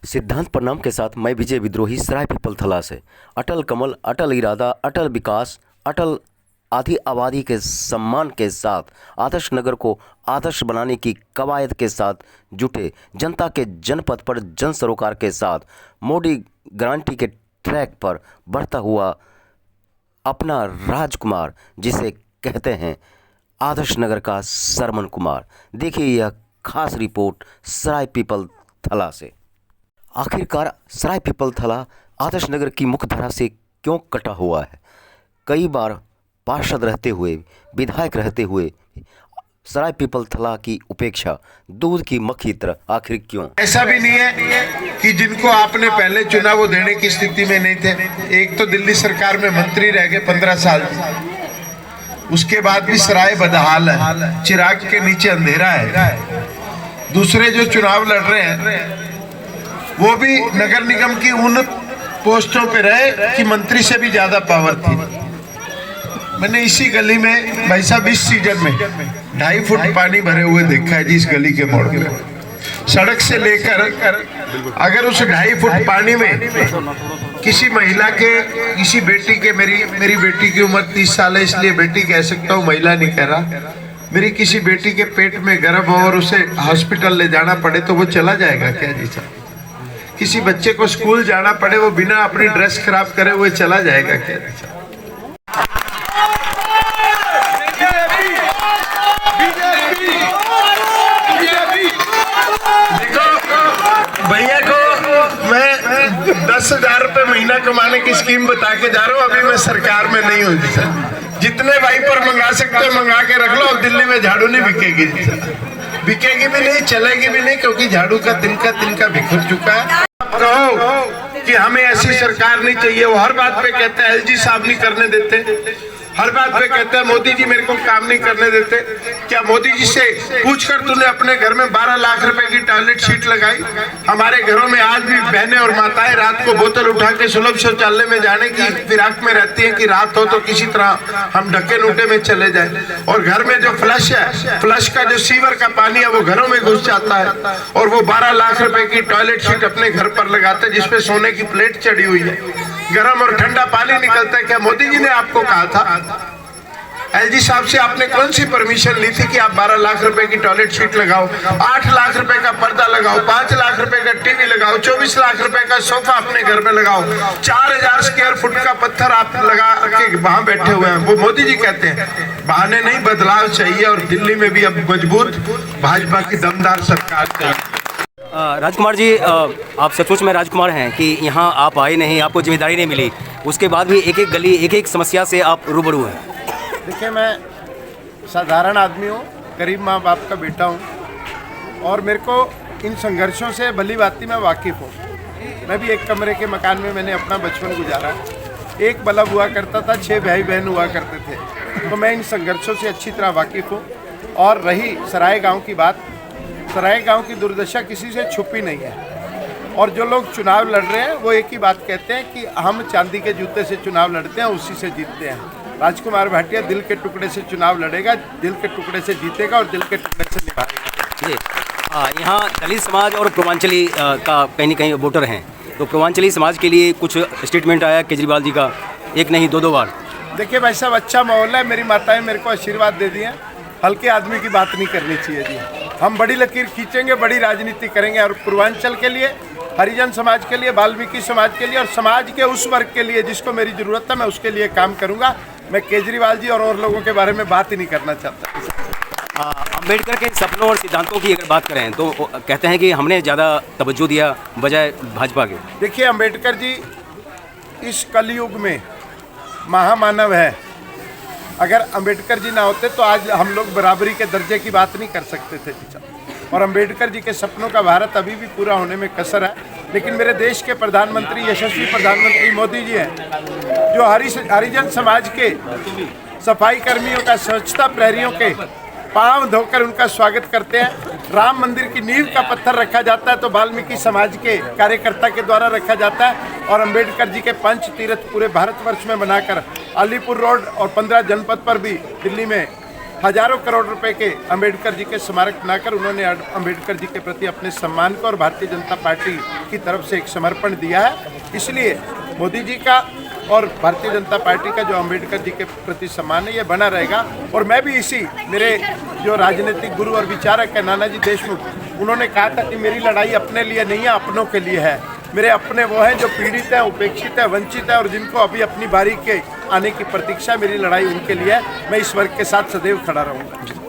सिद्धांत प्रणाम के साथ मैं विजय विद्रोही सराय पीपल थला से अटल कमल, अटल इरादा, अटल विकास, अटल आधी आबादी के सम्मान के साथ आदर्श नगर को आदर्श बनाने की कवायद के साथ जुटे जनता के जनपद पर जन सरोकार के साथ मोदी गारंटी के ट्रैक पर बढ़ता हुआ अपना राजकुमार, जिसे कहते हैं आदर्श नगर का सरमन कुमार। देखिए यह खास रिपोर्ट सराय पीपल थला से। आखिरकार सराय पीपल थला आदर्श नगर की मुख्यधारा से क्यों कटा हुआ है? कई बार पार्षद रहते हुए, विधायक रहते हुए सराय पीपल थला की उपेक्षा दूध की मक्खी तरह आखिर क्यों? ऐसा भी नहीं है कि जिनको आपने पहले चुना वो देने की स्थिति में नहीं थे। एक तो दिल्ली सरकार में मंत्री रह गए 15 साल, उसके बाद भी सराय बदहाल है, चिराग के नीचे अंधेरा है। दूसरे जो चुनाव लड़ रहे हैं वो भी नगर निगम की उन पोस्टों पे रहे कि मंत्री से भी ज्यादा पावर थी। मैंने इसी गली में भाई साहब इस सीजन में 2.5 फुट पानी भरे हुए देखा है जी। इस गली के मोड़ में सड़क से लेकर अगर उस 2.5 फुट पानी में किसी महिला के, किसी बेटी के, मेरी बेटी की उम्र 30 साल है इसलिए बेटी कह सकता हूँ, महिला नहीं कह रहा, मेरी किसी बेटी के पेट में गर्भ हो और उसे हॉस्पिटल ले जाना पड़े तो वो चला जाएगा क्या जी साहब? किसी बच्चे को स्कूल जाना पड़े वो बिना अपनी ड्रेस खराब करे हुए चला जाएगा क्या जी साहब? भैया को मैं 10,000 रुपए महीना कमाने की स्कीम बता के जा रहा हूँ। अभी मैं सरकार में नहीं हूँ जी सर। जितने वाइपर मंगा सकते हो मंगा के रख लो। और दिल्ली में झाड़ू नहीं बिकेगी जी सर, बिकेगी भी नहीं, चलेगी भी नहीं, क्योंकि झाड़ू का तिनका बिखर चुका है। कहो कि हमें ऐसी सरकार नहीं चाहिए, वो हर बात पे कहते हैं एलजी साहब नहीं करने देते, हर बात पे कहते हैं मोदी जी मेरे को काम नहीं करने देते। क्या मोदी जी से पूछकर तूने अपने घर में 12 लाख रुपए की टॉयलेट सीट लगाई? हमारे घरों में आज भी बहनें और माताएं रात को बोतल उठा के सुलभ शौचालय में जाने की फिराक में रहती हैं कि रात हो तो किसी तरह हम ढक्के नूटे में चले जाए। और घर में जो फ्लश है, फ्लश का जो सीवर का पानी है वो घरों में घुस जाता है। और वो 12 लाख रुपए की टॉयलेट सीट अपने घर पर लगाते हैं जिसपे सोने की प्लेट चढ़ी हुई है, गर्म और ठंडा पानी निकलता है। क्या मोदी जी ने आपको कहा था? एलजी साहब से आपने कौन सी परमिशन ली थी कि आप 12 लाख रुपए की टॉयलेट सीट लगाओ, 8 लाख रुपए का पर्दा लगाओ, 5 लाख रुपए का टीवी लगाओ, 24 लाख रुपए का सोफा अपने घर में लगाओ, 4000 स्क्वायर फुट का पत्थर आप लगा के वहां बैठे हुए हैं? वो मोदी जी कहते हैं बहाने नहीं, बदलाव चाहिए। और दिल्ली में भी अब मजबूत भाजपा की दमदार सरकार चाहिए। राजकुमार जी, आप सचमुच में राजकुमार हैं कि यहाँ आप आए नहीं, आपको जिम्मेदारी नहीं मिली, उसके बाद भी एक एक गली, एक एक समस्या से आप रूबरू हैं। देखिए, मैं साधारण आदमी हूँ, गरीब माँ बाप का बेटा हूँ और मेरे को इन संघर्षों से भली भांति मैं वाकिफ़ हूँ। मैं भी एक कमरे के मकान में मैंने अपना बचपन गुजारा। एक बल्ब हुआ करता था, 6 भाई बहन हुआ करते थे, तो मैं इन संघर्षों से अच्छी तरह वाकिफ़ हूँ। और रही सराय गाँव की बात, सराय गाँव की दुर्दशा किसी से छुपी नहीं है। और जो लोग चुनाव लड़ रहे हैं वो एक ही बात कहते हैं कि हम चांदी के जूते से चुनाव लड़ते हैं, उसी से जीतते हैं। राजकुमार भाटिया दिल के टुकड़े से चुनाव लड़ेगा, दिल के टुकड़े से जीतेगा और दिल के टुकड़े से निभाएगा। जी, यहाँ दलित समाज और पूर्वांचली का कहीं न कहीं वोटर हैं, तो पूर्वांचली समाज के लिए कुछ स्टेटमेंट आया केजरीवाल जी का, एक नहीं 2 बार। देखिए भाई साहब, अच्छा माहौल है, मेरी माताएं मेरे को आशीर्वाद दे दिए। हल्के आदमी की बात नहीं करनी चाहिए जी, हम बड़ी लकीर खींचेंगे, बड़ी राजनीति करेंगे। और पूर्वांचल के लिए, हरिजन समाज के लिए, वाल्मीकि समाज के लिए और समाज के उस वर्ग के लिए जिसको मेरी ज़रूरत है, मैं उसके लिए काम करूँगा। मैं केजरीवाल जी और लोगों के बारे में बात ही नहीं करना चाहता। अम्बेडकर के सपनों और सिद्धांतों की अगर बात करें तो कहते हैं कि हमने ज़्यादा तवज्जो दिया बजाय भाजपा के। देखिए, अम्बेडकर जी इस कलयुग में महामानव है। अगर अम्बेडकर जी ना होते तो आज हम लोग बराबरी के दर्जे की बात नहीं कर सकते थे जी। और अम्बेडकर जी के सपनों का भारत अभी भी पूरा होने में कसर है। लेकिन मेरे देश के प्रधानमंत्री, यशस्वी प्रधानमंत्री मोदी जी हैं, जो हरिजन समाज के सफाई कर्मियों का, स्वच्छता प्रहरियों के पांव धोकर उनका स्वागत करते हैं। राम मंदिर की नींव का पत्थर रखा जाता है तो वाल्मीकि समाज के कार्यकर्ता के द्वारा रखा जाता है। और अम्बेडकर जी के 5 तीर्थ पूरे भारतवर्ष में बनाकर अलीपुर रोड और 15 जनपद पर भी दिल्ली में हजारों करोड़ रुपए के अंबेडकर जी के स्मारक बनाकर उन्होंने अंबेडकर जी के प्रति अपने सम्मान को और भारतीय जनता पार्टी की तरफ से एक समर्पण दिया है। इसलिए मोदी जी का और भारतीय जनता पार्टी का जो अंबेडकर जी के प्रति सम्मान है ये बना रहेगा। और मैं भी इसी, मेरे जो राजनीतिक गुरु और विचारक है नानाजी देशमुख, उन्होंने कहा था कि मेरी लड़ाई अपने लिए नहीं है, अपनों के लिए है। मेरे अपने वो हैं जो पीड़ित हैं, उपेक्षित है, वंचित है और जिनको अभी अपनी बारी के आने की प्रतीक्षा, मेरी लड़ाई उनके लिए है। मैं इस वर्ग के साथ सदैव खड़ा रहूँगा।